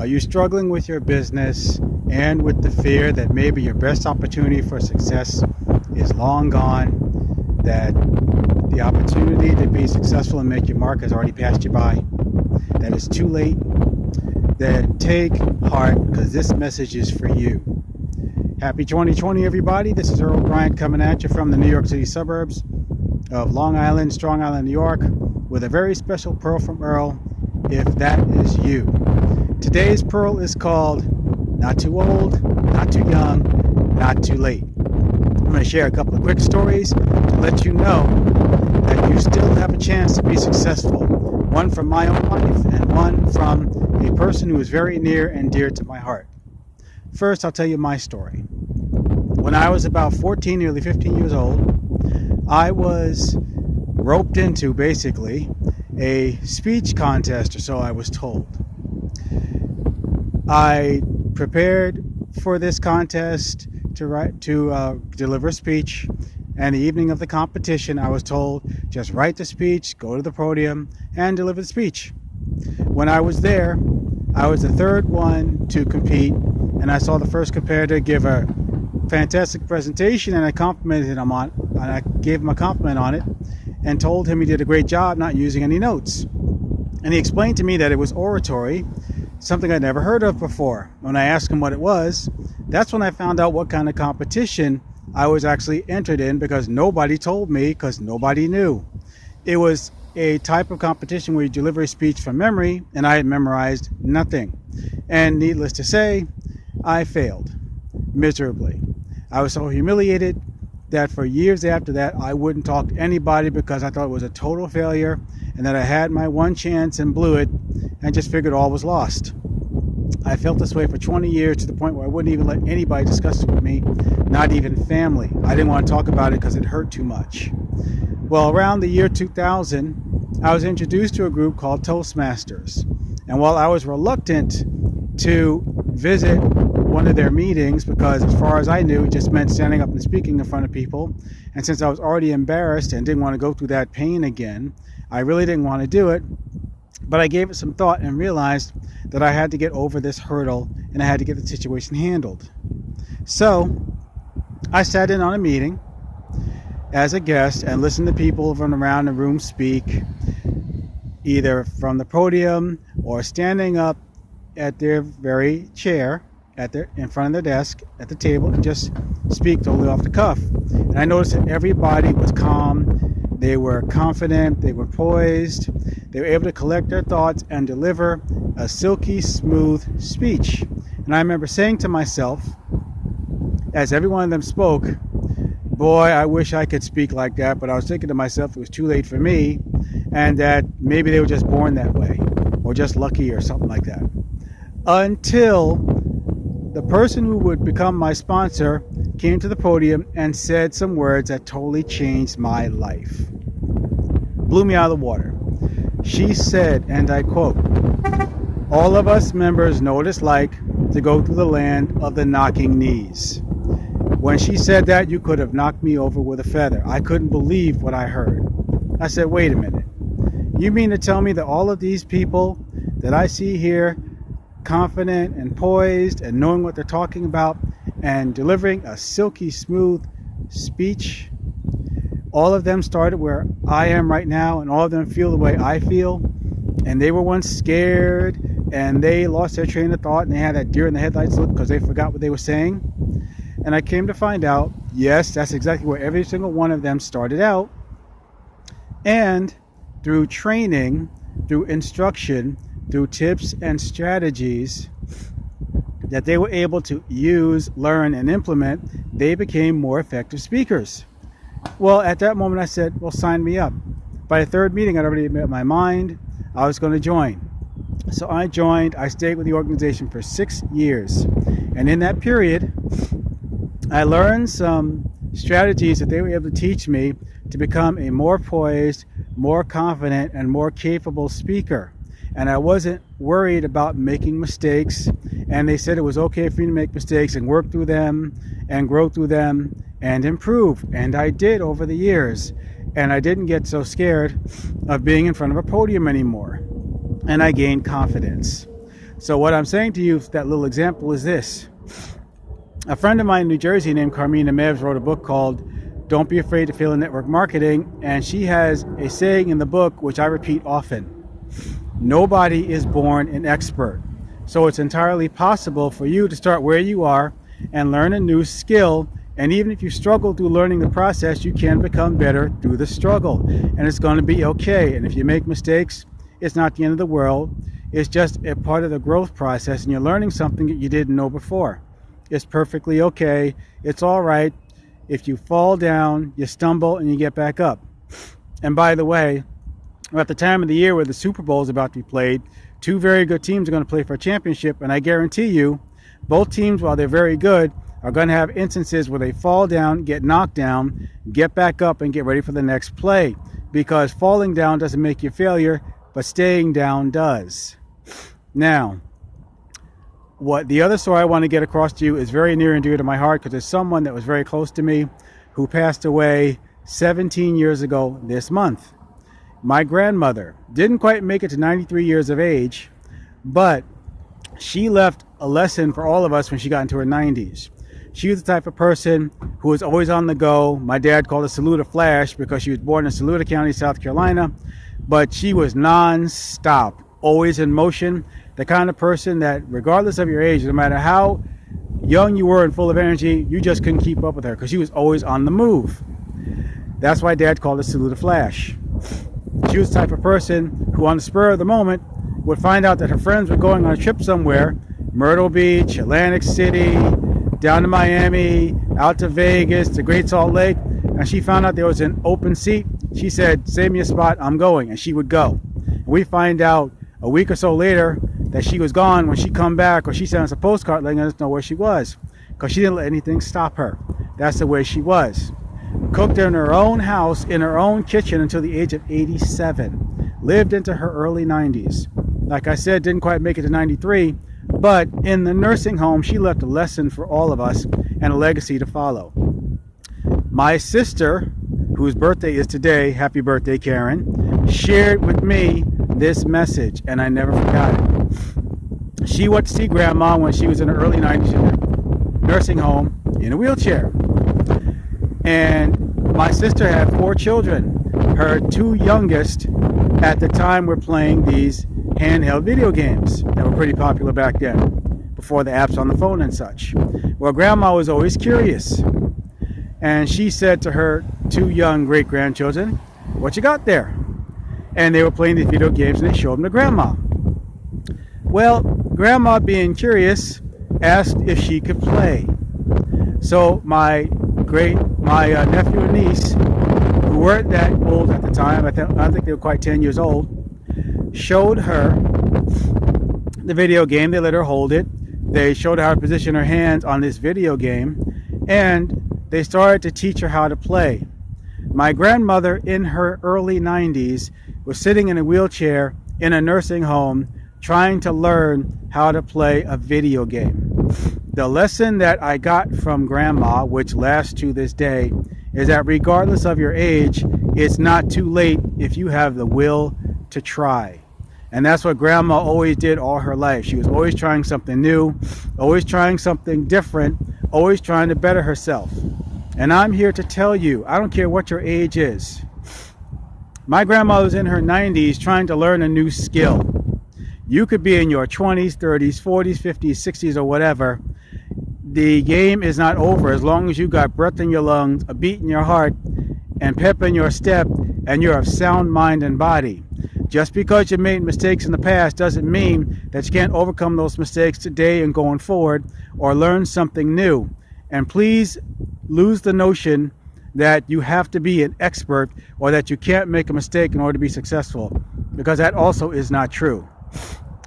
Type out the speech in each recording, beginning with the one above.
Are you struggling with your business and with the fear that maybe your best opportunity for success is long gone, that the opportunity to be successful and make your mark has already passed you by, that it's too late? Then take heart, because this message is for you. Happy 2020, everybody. This is Earl Bryant coming at you from the New York City suburbs of Long Island, Strong Island, New York, with a very special pearl from Earl, if that is you. Today's pearl is called Not Too Old, Not Too Young, Not Too Late. I'm going to share a couple of quick stories to let you know that you still have a chance to be successful. One from my own life and one from a person who is very near and dear to my heart. First, I'll tell you my story. When I was about 14, nearly 15 years old, I was roped into basically a speech contest, or so I was told. I prepared for this contest to deliver a speech, and the evening of the competition I was told, just write the speech, go to the podium, and deliver the speech. When I was there, I was the third one to compete, and I saw the first competitor give a fantastic presentation, and I complimented him on it, and I gave him a compliment on it, and told him he did a great job not using any notes. And he explained to me that it was oratory, something I'd never heard of before. When I asked him what it was, that's when I found out what kind of competition I was actually entered in, because nobody told me, because nobody knew. It was a type of competition where you deliver a speech from memory, and I had memorized nothing. And needless to say, I failed miserably. I was so humiliated that for years after that, I wouldn't talk to anybody because I thought it was a total failure, and that I had my one chance and blew it, and just figured all was lost. I felt this way for 20 years, to the point where I wouldn't even let anybody discuss it with me, not even family. I didn't want to talk about it because it hurt too much. Well, around the year 2000, I was introduced to a group called Toastmasters. And while I was reluctant to visit one of their meetings, because as far as I knew, it just meant standing up and speaking in front of people, and since I was already embarrassed and didn't want to go through that pain again, I really didn't want to do it. But I gave it some thought and realized that I had to get over this hurdle, and I had to get the situation handled. So I sat in on a meeting as a guest and listened to people from around the room speak, either from the podium or standing up at their very chair in front of their desk at the table, and just speak totally off the cuff. And I noticed that everybody was calm, they were confident, they were poised, they were able to collect their thoughts and deliver a silky smooth speech. And I remember saying to myself, as every one of them spoke, boy, I wish I could speak like that. But I was thinking to myself it was too late for me, and that maybe they were just born that way, or just lucky, or something like that. Until the person who would become my sponsor came to the podium and said some words that totally changed my life. Blew me out of the water. She said, and I quote, "All of us members know what it's like to go through the land of the knocking knees." When she said that, you could have knocked me over with a feather. I couldn't believe what I heard. I said, wait a minute. You mean to tell me that all of these people that I see here, confident and poised and knowing what they're talking about and delivering a silky smooth speech, all of them started where I am right now, and all of them feel the way I feel, and they were once scared and they lost their train of thought and they had that deer in the headlights look because they forgot what they were saying? And I came to find out, yes, that's exactly where every single one of them started out. And through training, through instruction, through tips and strategies that they were able to use, learn, and implement, they became more effective speakers. Well, at that moment I said, well, sign me up. By the third meeting, I'd already made up my mind I was going to join. So I joined. I stayed with the organization for 6 years. And in that period, I learned some strategies that they were able to teach me to become a more poised, more confident, and more capable speaker. And I wasn't worried about making mistakes. And they said it was okay for me to make mistakes and work through them and grow through them and improve. And I did over the years. And I didn't get so scared of being in front of a podium anymore. And I gained confidence. So what I'm saying to you, that little example, is this. A friend of mine in New Jersey named Carmina Mevs wrote a book called Don't Be Afraid to Fail in Network Marketing, and she has a saying in the book which I repeat often. Nobody is born an expert. So it's entirely possible for you to start where you are and learn a new skill. And even if you struggle through learning the process, you can become better through the struggle. And it's going to be okay. And if you make mistakes, it's not the end of the world. It's just a part of the growth process, and you're learning something that you didn't know before. It's perfectly okay. It's all right. If you fall down, you stumble, and you get back up. And by the way, we're at the time of the year where the Super Bowl is about to be played. Two very good teams are going to play for a championship, and I guarantee you, both teams, while they're very good, are going to have instances where they fall down, get knocked down, get back up, and get ready for the next play. Because falling down doesn't make you a failure, but staying down does. Now, what the other story I want to get across to you is very near and dear to my heart, because there's someone that was very close to me who passed away 17 years ago this month. My grandmother didn't quite make it to 93 years of age, but she left a lesson for all of us when she got into her 90s. She was the type of person who was always on the go. My dad called her Saluda Flash because she was born in Saluda County, South Carolina, but she was non-stop, always in motion. The kind of person that, regardless of your age, no matter how young you were and full of energy, you just couldn't keep up with her because she was always on the move. That's why Dad called her Saluda Flash. She was the type of person who, on the spur of the moment, would find out that her friends were going on a trip somewhere, Myrtle Beach, Atlantic City, down to Miami, out to Vegas, to Great Salt Lake, and she found out there was an open seat. She said, "Save me a spot, I'm going," and she would go. And we find out a week or so later that she was gone. When she come back, or she sent us a postcard letting us know where she was, because she didn't let anything stop her. That's the way she was. Cooked in her own house, in her own kitchen, until the age of 87. Lived into her early 90s. Like I said, didn't quite make it to 93, but in the nursing home, she left a lesson for all of us and a legacy to follow. My sister, whose birthday is today, happy birthday, Karen, shared with me this message, and I never forgot it. She went to see Grandma when she was in her early 90s in a nursing home in a wheelchair. And my sister had 4 children. Her 2 youngest at the time were playing these handheld video games that were pretty popular back then, before the apps on the phone and such. Well, Grandma was always curious, and she said to her 2 young great-grandchildren, "What you got there?" And they were playing these video games, and they showed them to Grandma. Well, Grandma, being curious, asked if she could play. So my nephew and niece, who weren't that old at the time, I think they were quite 10 years old, showed her the video game. They let her hold it. They showed her how to position her hands on this video game, and they started to teach her how to play. My grandmother, in her early 90s, was sitting in a wheelchair in a nursing home trying to learn how to play a video game. The lesson that I got from Grandma, which lasts to this day, is that regardless of your age, it's not too late if you have the will to try. And that's what Grandma always did all her life. She was always trying something new, always trying something different, always trying to better herself. And I'm here to tell you, I don't care what your age is. My grandma was in her 90s trying to learn a new skill. You could be in your 20s, 30s, 40s, 50s, 60s, or whatever. The game is not over as long as you got breath in your lungs, a beat in your heart, and pep in your step, and you're of sound mind and body. Just because you made mistakes in the past doesn't mean that you can't overcome those mistakes today and going forward, or learn something new. And please lose the notion that you have to be an expert or that you can't make a mistake in order to be successful, because that also is not true.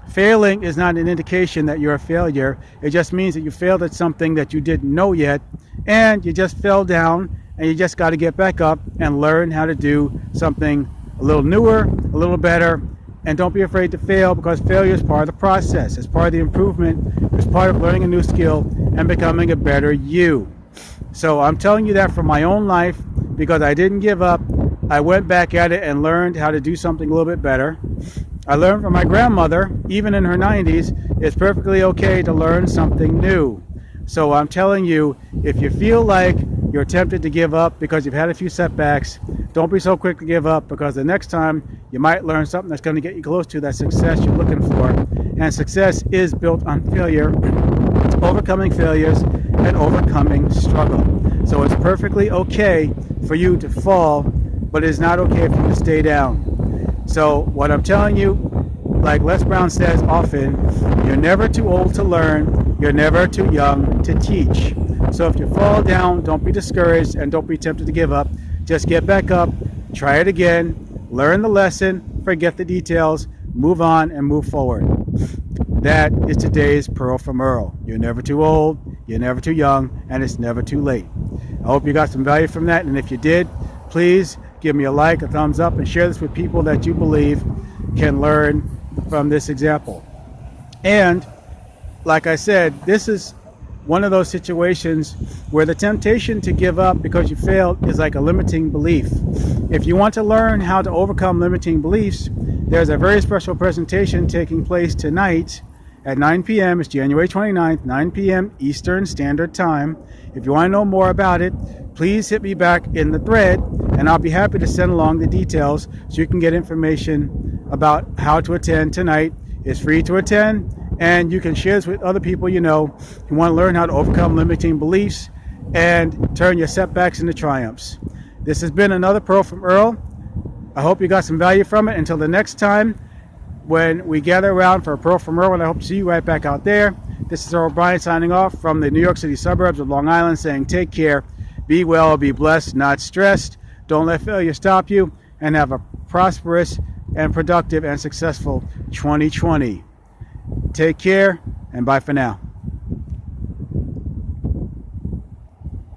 Failing is not an indication that you're a failure. It just means that you failed at something that you didn't know yet, and you just fell down, and you just got to get back up and learn how to do something a little newer, a little better. And don't be afraid to fail, because failure is part of the process. It's part of the improvement. It's part of learning a new skill and becoming a better you. So I'm telling you that from my own life, because I didn't give up. I went back at it and learned how to do something a little bit better. I learned from my grandmother, even in her 90s, it's perfectly okay to learn something new. So I'm telling you, if you feel like you're tempted to give up because you've had a few setbacks, don't be so quick to give up, because the next time you might learn something that's going to get you close to that success you're looking for. And success is built on failure, overcoming failures, and overcoming struggle. So it's perfectly okay for you to fall, but it is not okay for you to stay down. So what I'm telling you, like Les Brown says often, you're never too old to learn, you're never too young to teach. So if you fall down, don't be discouraged and don't be tempted to give up. Just get back up, try it again, learn the lesson, forget the details, move on and move forward. That is today's Pearl from Earl. You're never too old, you're never too young, and it's never too late. I hope you got some value from that, and if you did, please give me a like, a thumbs up, and share this with people that you believe can learn from this example. And like I said, this is one of those situations where the temptation to give up because you failed is like a limiting belief. If you want to learn how to overcome limiting beliefs, there's a very special presentation taking place tonight at 9 p.m. It's January 29th, 9 p.m. Eastern Standard Time. If you want to know more about it, please hit me back in the thread, and I'll be happy to send along the details so you can get information about how to attend tonight. It's free to attend, and you can share this with other people you know who want to learn how to overcome limiting beliefs and turn your setbacks into triumphs. This has been another Pearl from Earl. I hope you got some value from it. Until the next time when we gather around for a Pearl from Earl, and I hope to see you right back out there. This is Earl Bryan signing off from the New York City suburbs of Long Island, saying take care, be well, be blessed, not stressed. Don't let failure stop you, and have a prosperous and productive and successful 2020. Take care, and bye for now.